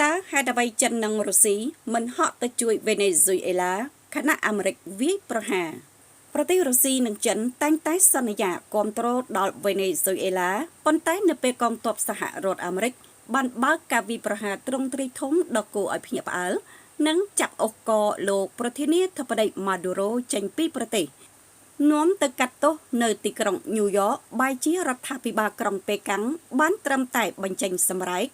តើហេតុអ្វីចិននិងរុស្ស៊ីមិនហក់ទៅជួយវេណេស៊ុយអេឡាខណៈអាមេរិកវាយប្រហារប្រទេសរុស្ស៊ីនិងចិនតែងតែសន្យាគាំទ្រដល់វេណេស៊ុយអេឡាប៉ុន្តែនៅពេលកងទ័ពសហរដ្ឋអាមេរិកបានបើកការវាយប្រហារទ្រង់ទ្រាយធំដ៏គួរឲ្យភ្ញាក់ផ្អើលនិងចាប់អុកកលោកប្រធានាធិបតីម៉ាឌូរ៉ូចេញពីប្រទេសនាំទៅកាត់ទោសនៅទីក្រុងញូវយ៉កបែជារដ្ឋាភិបាលក្រុងប៉េកាំងបានត្រឹមតែបញ្ចេញសម្រែក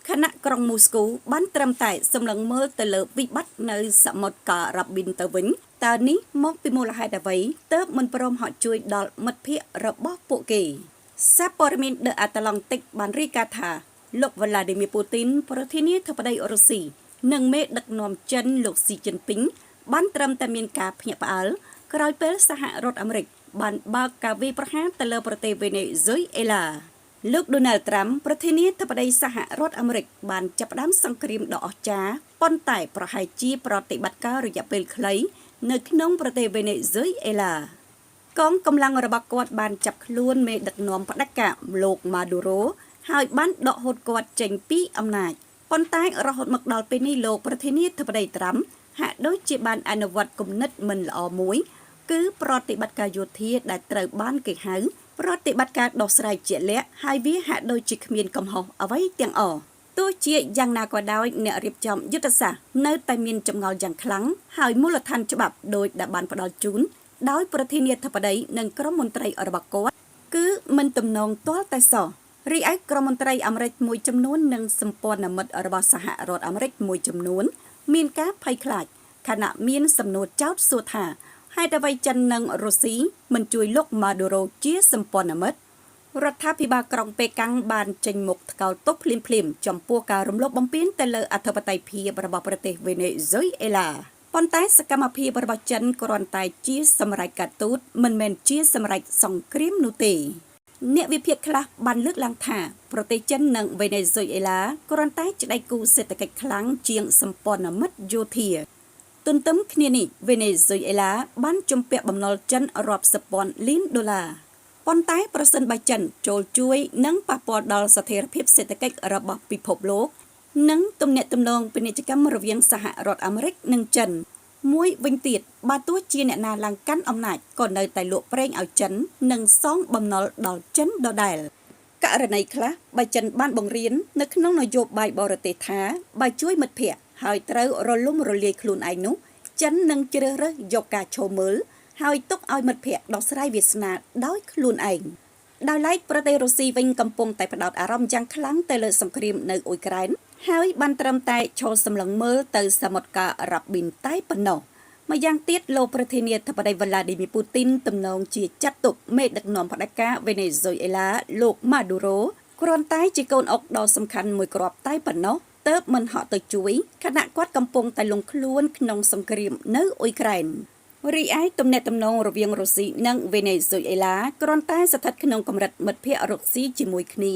ខណៈក្រុងមូស្គូបានត្រឹមតែសម្លឹងមើលទៅលើវិបត្តិនៅសមុទ្រការ៉ាប៊ីនទៅវិញតើនេះមកពីមូលហេតុអ្វីទើបមិនព្រមហក់ជួយដល់មិត្តភ័ក្តិរបស់ពួកគេសារព័ត៌មាន The Atlantic បានរាយការណ៍ថាលោក Vladimir Putin ប្រធានាធិបតីរុស្ស៊ីនិងមេដឹកនាំចិនលោកស៊ីជីនពីងបានត្រឹមតែមានការភ្ញាក់ផ្អើលក្រោយពេលសហរដ្ឋអាមេរិកបានបើកការវាយប្រហារទៅលើប្រទេសវេណេស៊ុយអេឡាលោក Donald Trump ប្រធានាធិបតីសហរដ្ឋអាមេរិកបានចាប់ផ្ដើមសង្គ្រាមដ៏អស្ចារ្យប៉ុន្តែប្រហែលជាប្រតិបត្តិការរយៈពេលខ្លីនៅក្នុងប្រទេសវេណេស៊ុយអេឡាកងកម្លាំងរបស់គាត់បានចាប់ខ្លួនមេដឹកនាំផ្ដាច់ការលោកម៉ាឌូរ៉ូហើយបានដកហូតគាត់ចេញពីអំណាចប៉ុន្តែរហូតមកដល់ពេលនេះលោកប្រធានាធិបតីត្រាំហាក់ដូចជាបានអនុវត្តគំនិតមិនល្អមួយគឺប្រតិបត្តិការយោធាដែលត្រូវបានគេហៅប្រតិបត្តិការដោះស្រាយជាក់លាក់ហើយវាហាក់ដូចជាគ្មានកំហុសអ្វីទាំងអស់ទោះជាយ៉ាងណាក៏ដោយអ្នករៀបចំយុទ្ធសាស្ត្រនៅតែមានចម្ងល់យ៉ាងខ្លាំងហើយមូលដ្ឋានច្បាប់ដោយដែលបានផ្ដល់ជូនដោយប្រធានាធិបតីនិងក្រុមមន្ត្រីរបស់គាត់គឺមិនទំនងទាល់តែសោះរីឯក្រុមមន្ត្រីអាមេរិកមួយចំនួននិងសម្ព័ន្ធមិត្តរបស់សហរដ្ឋអាមេរិកមួយចំនួនមានការភ័យខ្លាចខណៈមានសំណួរចោទសួរថាហេតុអ្វីចិននិងរុស្ស៊ីមិនជួយលោកម៉ាឌូរ៉ូជាសម្ព័ន្ធមិត្តរដ្ឋាភិបាលក្រុងប៉េកាំងបានចេញមុខថ្កោលទោសភ្លាមៗចំពោះការរំលោភបំពានទៅលើអធិបតេយ្យភាពរបស់ប្រទេសវេណេស៊ុយអេឡាប៉ុន្តែសកម្មភាពរបស់ចិនគ្រាន់តែជាសម្រេចការទូតមិនមែនជាសម្រេចសង្គ្រាមនោះទេអ្នកវិភាគខ្លះបានលើកឡើងថាប្រទេសចិននិងវេណេស៊ុយអេឡាគ្រាន់តែជាដៃគូសេដ្ឋកិច្ចខ្លាំងជាងសម្ព័ន្ធមិត្តយោធាទន្ទឹមគ្នានេះវេណេស៊ុយអេឡាបានជំពាក់បំណុលចិនរាប់សិបពាន់លានដុល្លារប៉ុន្តែប្រសិនបើចិនចូលជួយនិងប៉ះពាល់ដល់ស្ថិរភាពសេដ្ឋកិច្ចរបស់ពិភពលោកនិងទំនាក់ទំនងពាណិជ្ជកម្មរវាងសហរដ្ឋអាមេរិកនិងចិនមួយវិញទៀតបើទោះជាអ្នកណាឡើងកាន់អំណាចក៏នៅតែលក់ប្រេងឲ្យចិននិងសងបំណុលដល់ចិនដដែលករណីខ្លះបើចិនបានបង្រៀននៅក្នុងនយោបាយបរទេសថាបើជួយមិត្តភ័ក្តិហើយត្រូវរលំរលាយខ្លួនឯងនោះចិននឹងជ្រើសរើសយកការឈោមើលហើយទុកឲ្យមិត្តភ័ក្តិដោះស្រាយវាសនាដោយខ្លួនឯងដោយឡែកប្រទេសរុស្ស៊ីវិញកំពុងតែផ្ដោតអារម្មណ៍យ៉ាងខ្លាំងទៅលើសង្គ្រាមនៅអ៊ុយក្រែនហើយបានត្រឹមតែឈរសម្លឹងមើលទៅសមុទ្រការ៉ាប៊ីនតែប៉ុណ្ណោះម្យ៉ាងទៀតលោកប្រធានាធិបតី Vladimir Putin ទំនងជាចាត់ទុកមេដឹកនាំផ្ដាច់ការវេណេស៊ុយអេឡាលោកម៉ាឌូរ៉ូគ្រាន់តែជាកូនអុកដ៏សំខាន់មួយគ្រាប់តែប៉ុណ្ណោះទើបមិនហក់ទៅជួយខណៈគាត់កំពុងតែលង់ខ្លួនក្នុងសង្គ្រាមនៅអ៊ុយក្រែនរីឯទំនាក់ទំនងរវាងរុស្ស៊ីនិងវេណេស៊ុយអេឡាគ្រាន់តែស្ថិតក្នុងកម្រិតមិត្តភ័ក្តិរុស្ស៊ីជាមួយគ្នា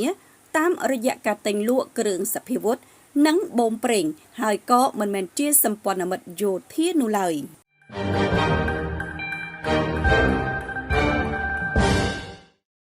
តាមរយៈការទិញលក់គ្រឿងសព្វាវុធនិងបូមប្រេងហើយក៏មិនមែនជាសម្ព័ន្ធមិត្តយោធានោះឡើយ